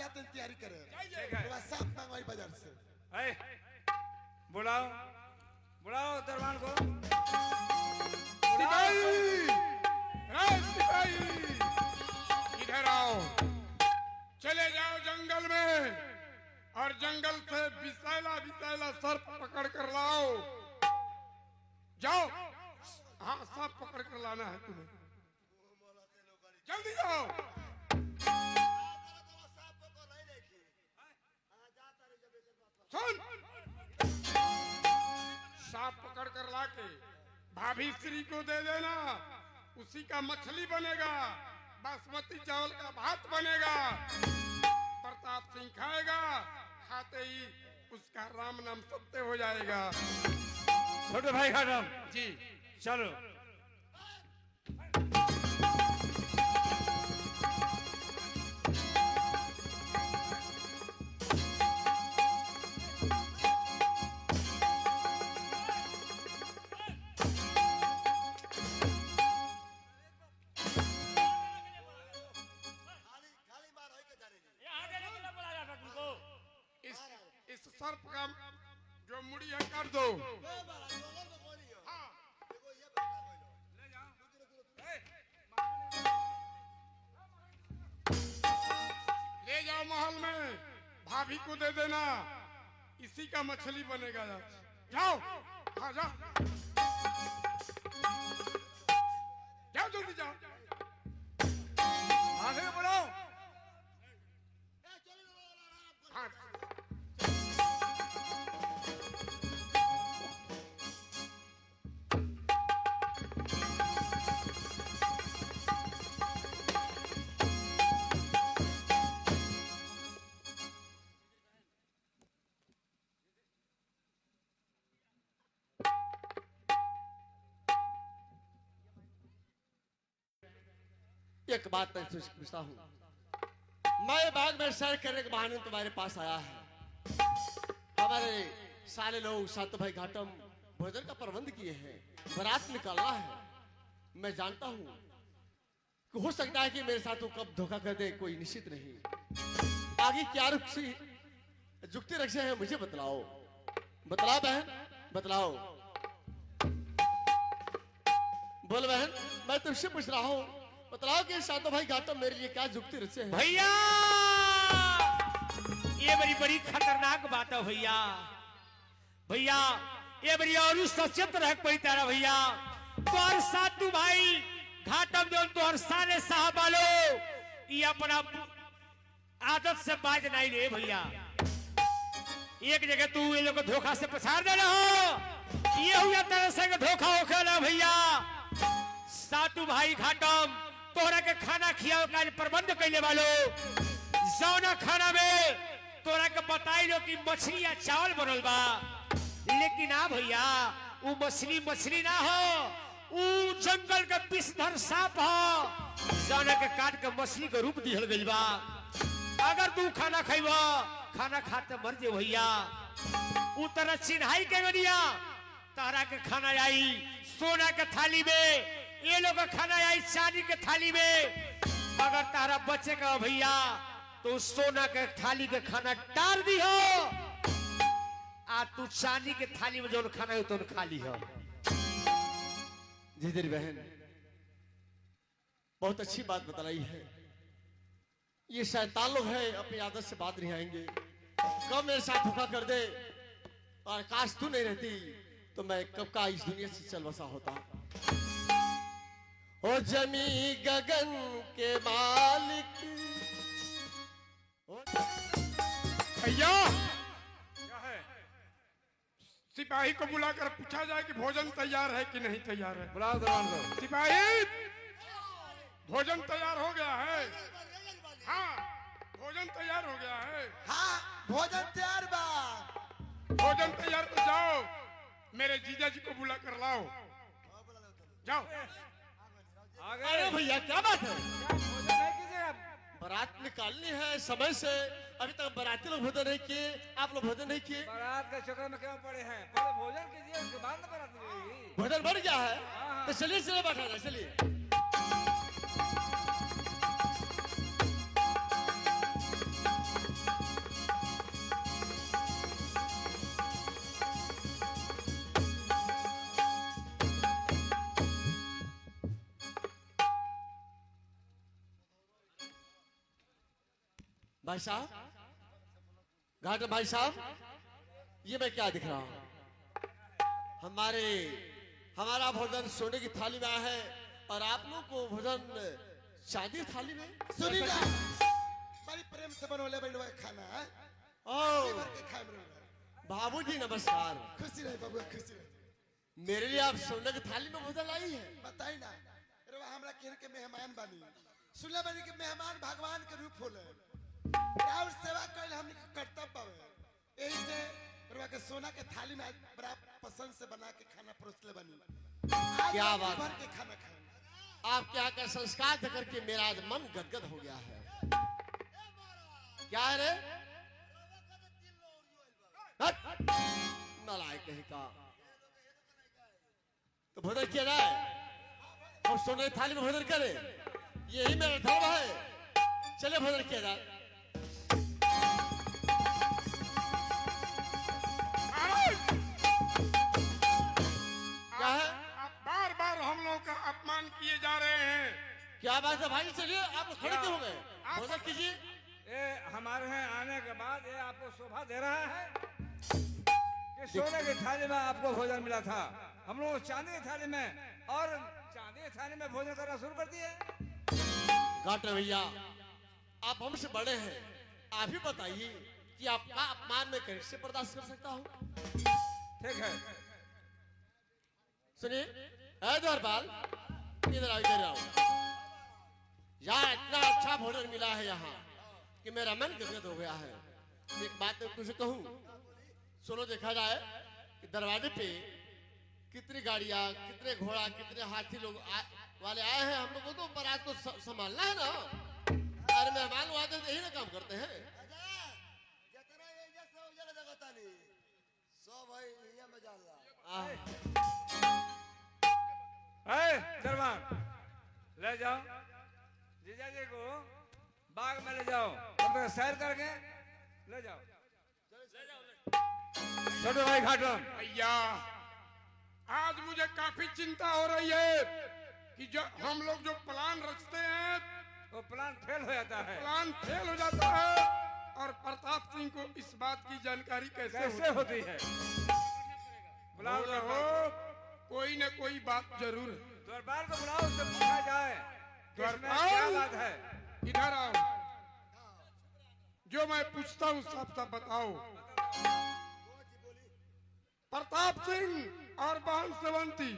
जाते हैं तैयारी करे सांप मंगवाई बाजार से। बुलाओ बुलाओ दरबान को। इधर आओ, चले जाओ जंगल में और जंगल से विषैला विषैला सर्प पकड़ कर लाओ। जाओ, हाँ सर्प पकड़ कर लाना है तुम्हें, जल्दी जाओ। सुन, सांप पकड़ कर लाके भाभी श्री को दे देना, उसी का मछली बनेगा, बासमती चावल का भात बनेगा। प्रताप सिंह खाएगा, खाते ही उसका राम नाम सत्य हो जाएगा। छोटे भाई खाटम जी चलो। इस सर्प का जो मुड़ी है कर दो। हाँ। ले जाओ महल में, भाभी को दे देना, इसी का मछली बनेगा। जाओ, हाँ जाओ, जाओ जल्दी जाओ। आगे बढ़ाओ। हाँ एक बात मैं तुझसे पूछता हूँ, मैं बाग में सैर करने के बहाने तुम्हारे पास आया है। हमारे सारे लोग सातों भाई घाटम भोजन का प्रबंध किए हैं, बारात निकालना है। मैं जानता हूँ कि हो सकता है कि मेरे साथ वो कब धोखा कर दे, कोई निश्चित नहीं। आगे क्या जुक्ति रखे हैं मुझे बतलाओ, बतलाओ बहन, बतलाओ। बोल बहन, मैं तुझसे पूछ रहा हूँ, बतलाओ कि सातों भाई घाटम मेरे लिए क्या जुक्ति रचे हैं। भैया ये बड़ी बड़ी खतरनाक बात है भैया। भैया ये बड़ी और सचेत रह पड़ी तारा भैया। तोर सातू भाई घाटम जो तोर साले साहब वालो ये अपना आदत से बाज नहीं ले भैया। एक जगह तू ये लोग को धोखा से पछाड़ दे हो, ये हुआ तेरे संग धोखा हो खेला भैया। सातू भाई घाटम तोरा के खाना खियाओ का प्रबंध कैले वालो, जौना खाना में तोरा के बताई लो कि मछली या चावल बनल बा, लेकिन आ भैया वो मछली मछली ना हो, वो जंगल के विषधर सांप हो, जौना के काट के मछली के रूप दिहल गइल बा। अगर तू खाना खइबा, खाना खाते मर जे भैया। उ तरह चिन्हाई के गनिया तारा के खाना आई सोना के थाली में, ये लोग का खाना आई चांदी के थाली में। अगर तारा बच्चे का भैया तो सोना के थाली के खाना डाल दी हो, आ तू चांदी के थाली में जो खाना है तो खा ली हो। जी तेरी बहन बहुत अच्छी बात बतलाई है। ये शैतान लोग हैं, अपनी आदत से बात नहीं आएंगे। कब मेरे साथ धोखा कर दे, और काश तू नहीं रहती तो मैं कब का इस दुनिया से चल बसा होता। ओ जमी गगन के मालिक, भैया क्या है? सिपाही को बुलाकर पूछा जाए कि भोजन तैयार है कि नहीं तैयार है। बुलाओ दरबान को। सिपाही भोजन तैयार हो गया है। हाँ भोजन तैयार हो गया है। हाँ भोजन तैयार बा। भोजन तैयार तो जाओ, मेरे जीजा जी को बुला कर लाओ, जाओ। अरे भैया क्या बात है? बारात निकालनी है समय से, अभी तक बाराती लोग भोजन नहीं किए, आप लोग भोजन नहीं किए। बारात के चक्कर में क्यों पड़े हैं? पहले भोजन कीजिए, उसके बाद बारात मिलेगी। भोजन बढ़ गया है तो चलिए चलिए बैठा जाए, चलिए। भाई साहब, घाटम भाई साहब, ये मैं क्या दिख रहा हूं? हमारा भोजन सोने की थाली में आया है और आप लोग को भोजन चांदी की थाली में। सुनी ना, बड़ी प्रेम से बनोले बनवा खाना है। ओ भर के खाए बरोबर। बाबूजी नमस्कार। खुशी रहे बाबू, खुशी रहे। मेरे लिए आप सोने की थाली में भोजन लाई है। बताई ना, रे हमरा केन के मेहमान बनी। सुनले बनी के मेहमान भगवान के रूप होले। और सेवा कइल हमनी के कर्तव्य बावे। एही से रे के सोना के थाली में आज बड़ा पसंद से बना के खाना परोसले बनी। क्या बात भर के खाना खाए। आपके यहाँ का संस्कार देख करके मेरा आज मन गदगद हो गया है। क्या है रे? नालायक कहीं का। तो भोजन किया जाए और सोने की थाली में भोजन करे, यही मेरा धर्म है। चले भोजन किया जाए। क्या है? आप बार बार हम लोगों का अपमान किए जा रहे हैं। क्या बात है भाई? चलिए, आप लोग खड़े क्यों हो गए? भोजन कीजिए। ये हमारे यहाँ आने के बाद ये आपको शोभा दे रहा है कि सोने की थाली में आपको भोजन मिला था, हम लोग चांदी की थाली में, और चांदी की थाली में भोजन करना शुरू कर दिए। घाटम भैया, आप हमसे बड़े हैं, आप ही बताइए कि आपका अपमान मैं कैसे बर्दाश्त कर सकता हूँ? ठीक है, सुनिए, ऐ द्वारपाल, इधर आओ, इधर आओ। यार, इतना अच्छा भोजन मिला है यहाँ कि मेरा मन गदगद हो गया है। एक बात मैं तुझे कहूँ, सुनो, देखा जाए कि दरवाजे पे कितनी गाड़ियाँ, कितने घोड़ा, कितने हाथी लोग वाले आए हैं। हम लोगों को बारात को संभालना है ना। अरे मेहमान वो आते यही ना काम करते हैं। दरबार ले जाओ जीजा जी को, बाग में ले जाओ, तो सैर करके ले जाओ। छोटे भाई घाटम, भैया, आज मुझे काफी चिंता हो रही है कि जो हम लोग जो प्लान रचते हैं, वो प्लान फेल हो जाता है। प्लान फेल हो जाता है। और प्रताप सिंह को इस बात की जानकारी कैसे होती है? बुलाओ हो, कोई न कोई बात जरूर है। दरबार को बुलाओ, उससे पूछा जाए कि इसमें दरबार! क्या बात है। इधर आओ, जो मैं पूछता हूँ सब सब बताओ। प्रताप सिंह और बहन सेवंती,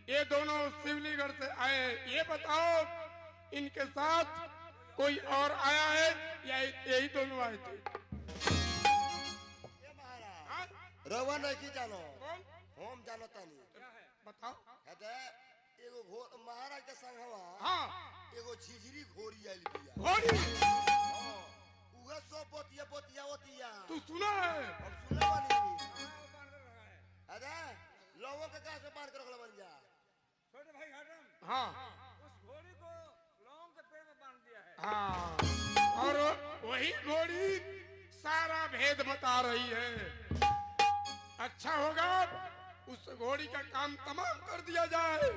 ये दोनों शिवलीगढ़ से आए, ये बताओ इनके साथ कोई और आया है या यही दोनों आए थे? हाँ? रवा नहीं की जानो, कौन? हम जानो तानी। बताओ। हटे एगो घोड़ महाराज के संगवा, हाँ, एगो झिझरी घोड़ी आइल बिया। घोड़ी। उगा सो पोतिया पोतिया होतिया। तू सुना है? हम सुनले बानी। अरे लोगों के कैसे पार कर रखला बन जा। छोटे भाई घाटम, हाँ, उस घोड़ी को लौंग के पेड़ में बांध दिया है। हाँ, और वही घोड़ी सारा भेद बता रही है। अच्छा होगा उस घोड़ी का काम तमाम कर दिया जाए।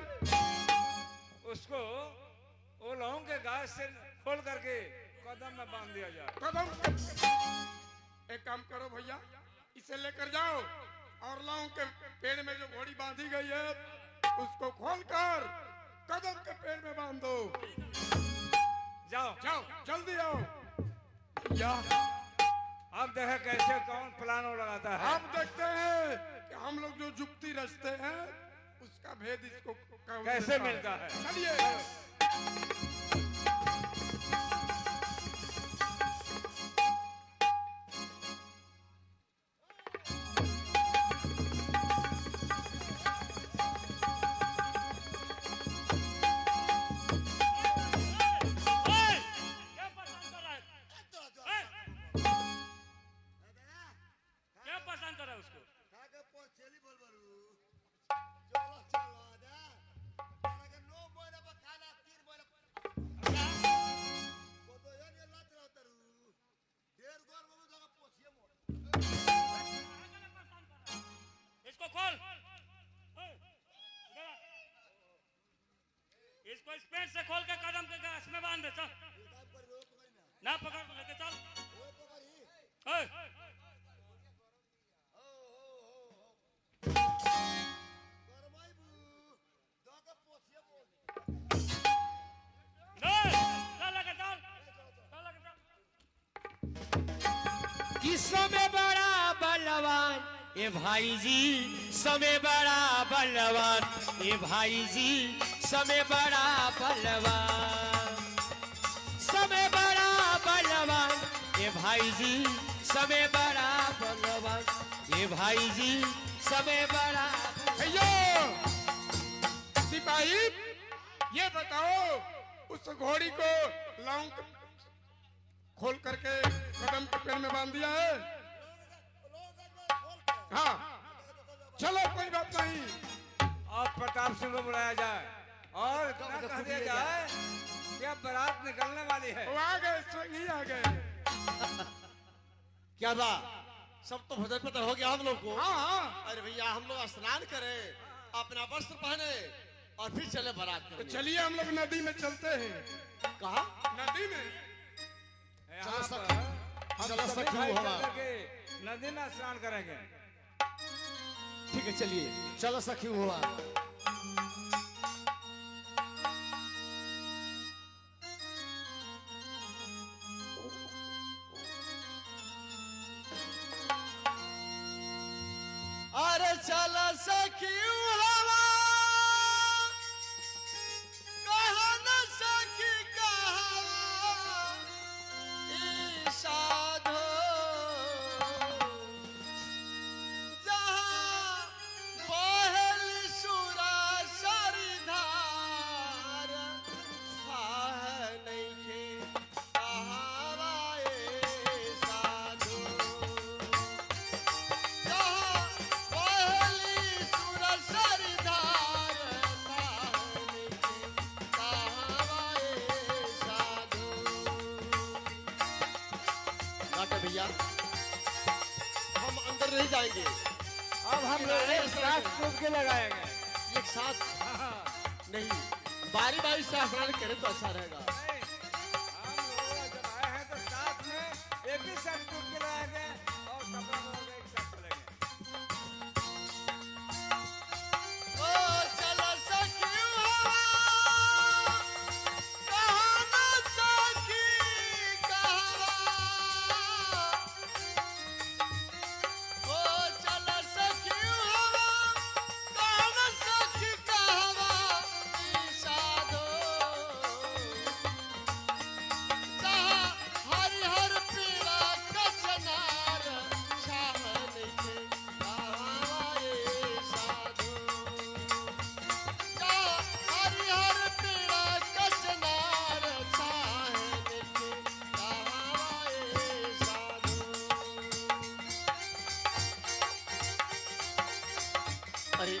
उसको वो लौंग के घास से खोल करके कदम में बांध दिया जाए। कदम, एक काम करो भैया, इसे लेकर जाओ और लौंग के पेड़ में जो घोड़ी बांधी गई है उसको खोलकर कदम के पेड़ में बांध दो। जाओ जाओ, जल्दी आओ। या अब देखे कैसे कौन प्लान लगाता है। आप देखते हैं कि हम लोग जो जुक्ति रचते हैं उसका भेद इसको कैसे मिलता है। चलिए। क्या पसंद कर रहा है उसको? काके पोछेली बोल बरू। चलो चलो आजा। तारा के 9 महीना पर खाना 3 महीना। बोलो यार ये लात रहा तरू। देर गोर में जगह पोछिए मोर। इसको खोल। ओए, इधर आ। इसको स्पेस से खोल के कदम के घास में बांध दे, चल। काम पर रोक नहीं ना। ना पकड़, लेके चल। कि समय बड़ा बलवान ए भाई जी, समय बड़ा बलवान ए भाई जी, समय बड़ा बलवान, समय बड़ा बलवान ए भाई जी, समय बड़ा बलवान ए भाई जी, समय बड़ा। भैया सिपाही ये बताओ उस घोड़ी को लौंग खोल करके कदम के पेड़ में बांध दिया है? हाँ चलो कोई बात नहीं। और प्रताप सिंह को बुलाया जाए और इतना कह दिया जाए कि अब बारात निकलने वाली है। वो आ गए, स्वयं ही आ गए। क्या बात, सब तो भोजन पत्र हो गया हम लोग को। हाँ हाँ अरे भैया हम लोग स्नान करें, अपना वस्त्र पहने और फिर चले बारात तो करने। चलिए हम लोग नदी में चलते हैं। कहा? नदी में यहाँ चलो पर हम चलो सभी सखी भाई हवा। चल करके नदी में स्नान करेंगे। ठीक है चलिए, चलो सखी हुआ। अरे चल सखी हवा, कहा न सखी कहा ई साधो, जहाँ पहल सुरा सरधार, आह नइखे कहावा ए साधो, जहाँ पहली सुर सरधार, आह नइखे कहावा ए साधो। डॉक्टर भैया हम अंदर नहीं जाएंगे, अब हम लोग एक साथ डुबकी लगाएंगे। एक साथ हाँ, नहीं, बारी बारी से स्नान करें तो अच्छा रहेगा। नहीं, हम लोग जब आए हैं तो साथ में एक ही साथ डुबकी लगाएंगे और कपड़ा बदल के एक साथ चलेंगे। ओ चलो सखी हवा, कहा न सखी कहवा, ओ चलो सखी हवा, कहा न सखी कहवा ई साधो, जहाँ हरिहर पीड़ा कचनार, छाह नइखे कहावा ए साधो, जहाँ हरिहर पीड़ा कचनार, छाह नइखे कहावा ए साधो। अरे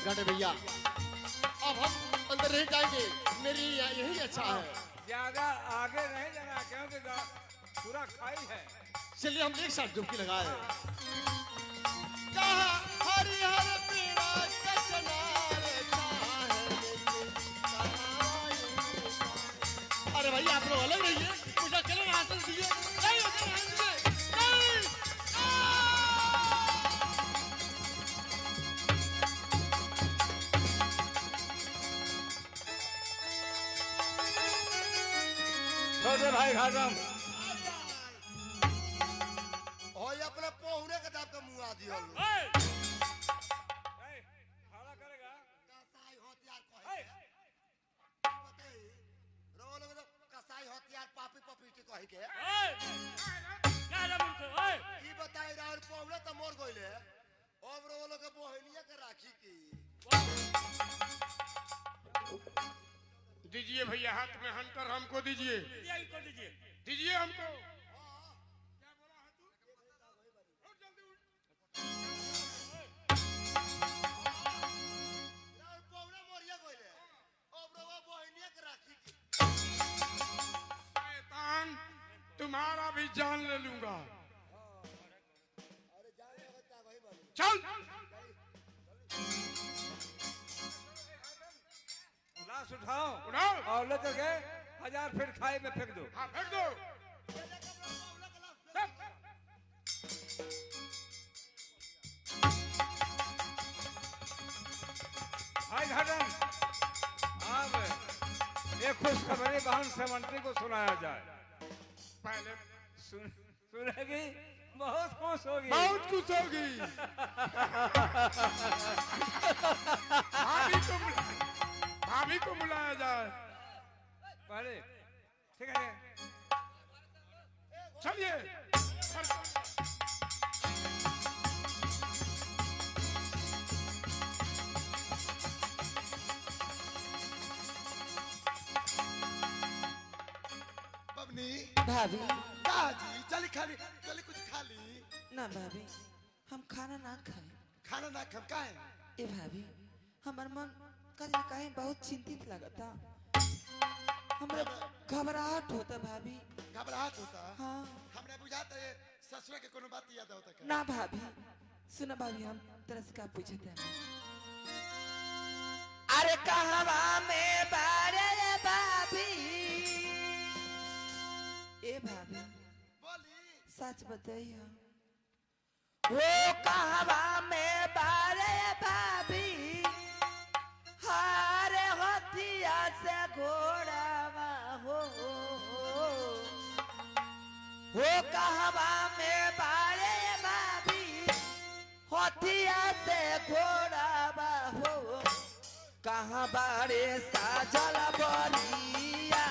गाड़े भैया अब हम अंदर नहीं जाएंगे, मेरी यही अच्छा है। ज्यादा आगे नहीं जाना क्योंकि पूरा खाई है। चलिए हम एक साथ डुबकी लगाए। जहाँ हरिहर पीड़ा कचनार, छाह नइखे कहावा ए साधो। अरे भैया आप लोग अलग रहिए, मुझे अकेले आसन दीजिए। नहीं, अकेले आसन दीजिए। नहीं। छोटे भाई घाटम और अपना पहुरे के दाब का मुंह आ दियो लो। खड़ा करेगा। कसाई हथियार कहे के। बताई रो लोग तो कसाई हथियार पापी पपीटी कहे के। ई बताई राउर पहुरे तो मोर गइले। अब रो लोग के बहनिया के राखी की। दीजिए भैया हाथ में हंटर हमको दीजिए, दीजिए हमको। क्या बोला है तू? उठ जल्दी उठ। राउर पहुरे मोरिया गइले। अब रो बहनिया के राखी की। शैतान तुम्हारा भी जान ले लूंगा। अरे जाने होता भाई बाबू। चल लाश उठाओ उठाओ। और ले चल के 1000 फीट खाई में फेंक दो। हाँ फेंक दो। चल। भाई घाटम अब एक खुशखबरी बहन सेवंती को सुनाया जाए। पहले सुनेगी बहुत खुश होगी। बहुत खुश होगी। भाभी को बुलाया जाए। पहले ठीक है चलिए। बबनी भाभी का जी चली खाली चली कुछ खा ली। ना भाभी हम खाना ना खाए। खाना ना खम का है? ए भाभी हमार मन कहीं कहीं बहुत चिंतित लगता। हमरा घबराहट होता भाभी। घबराहट होता। हाँ हमने बुझाता है ससुर के कोनो बात याद होता क्या? ना भाभी सुना भाभी हम तरह से का पूछते हैं। अरे कहवा में बारे भाभी। ए भाभी बोली सच बताइए वो कहवा में बारे भाभी। हारे हथिया से घोड़ावा हो वो कहवा में बारे भाभी। हथिया से घोड़ावा हो कहाँ बारे साजल बलिया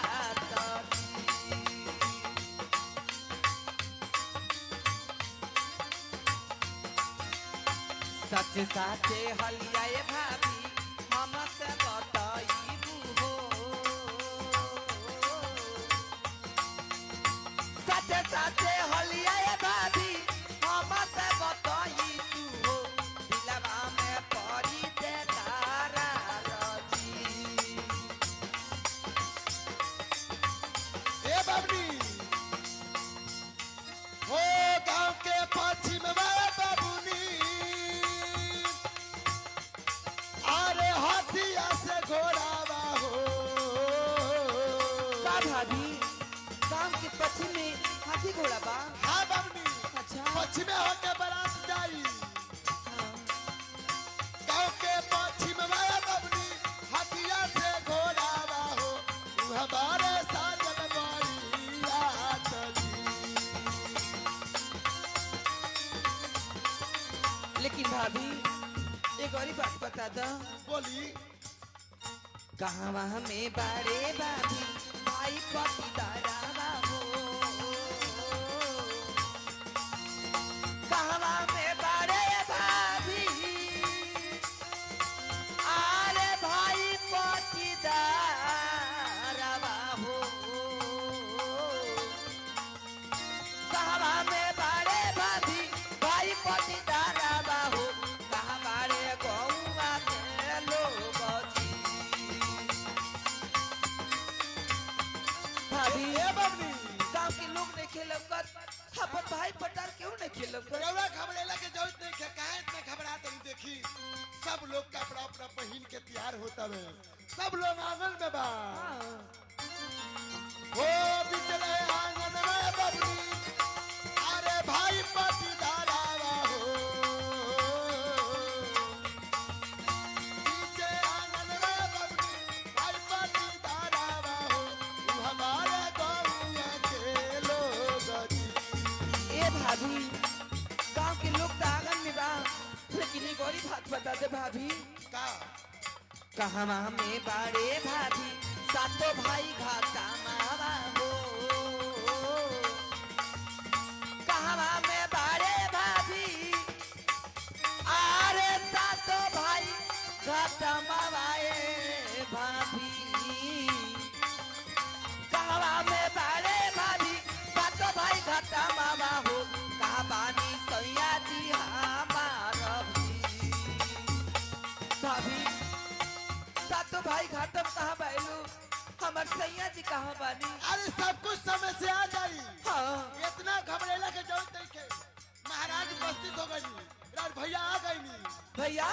सच साचे हलिया भाभी हमसे बताइबू हो। सच साचे हलिया भाभी हमसे बताइबू हो। दिलवा में पड़ी देखारा रजी। ए बबनी हो गांव के पश्चिम में बबुनी अरे हथिया से घोड़ावा हो। का भाभी काम के पश्चिम में हाथी घोड़ा बा। हाँ बबनी अच्छा पश्चिम में होके बारात जाई। हाँ। गांव के पश्चिम में बबनी हथिया से घोड़ावा हो हमारे साजन बलिया तजी। लेकिन भाभी एक और ही बात बता दो। बोली कहाँ में बारे भाभी भाई पतिदारा हो। कहाँ में बारे भाभी आरे भाई पतिदारा हो। कहाँ में बारे भाभी भाई पतिदारा हो। कहाँ बारे गौवा के लोग जी। भाभी ए बबनी गांव के लोग नहीं खेलब कर अपन भाई पटार क्यों नहीं खेलब कर। रउआ घबरेला के जरूरत नहीं है। काहे इतना घबरात नहीं? देखी सब लोग कपड़ा अपना पहन के तैयार होता है। सब लोग आंगन में बा हो बिचले आंगन में बबनी अरे भाई पतिदारा हो। बीचे आंगन में बबनी भाई पतिदारा हो हमारे गाँव के लोग जी। ए भाभी गांव के लोग तो आंगन में बा लेकिन एक और ही बात बता दे भाभी। का कहाँ में बारे भाभी सातों भाई घाटा मावा हो। कहाँ में बारे भाभी आरे सातों भाई घाटा मावाए भाभी। कहाँ में बारे भाभी सातों भाई घाटा मावा हो। कहाँ बानी सैया जी हमारा भी। भाभी सातों भाई घाटम कहाँ बैलू हमार सैया जी कहाँ बानी। अरे सब कुछ समय से आ जाई। हाँ इतना घबरेला के जरूरत नहीं है। महाराज उपस्थित हो गई। राज भैया आ गई नी। भैया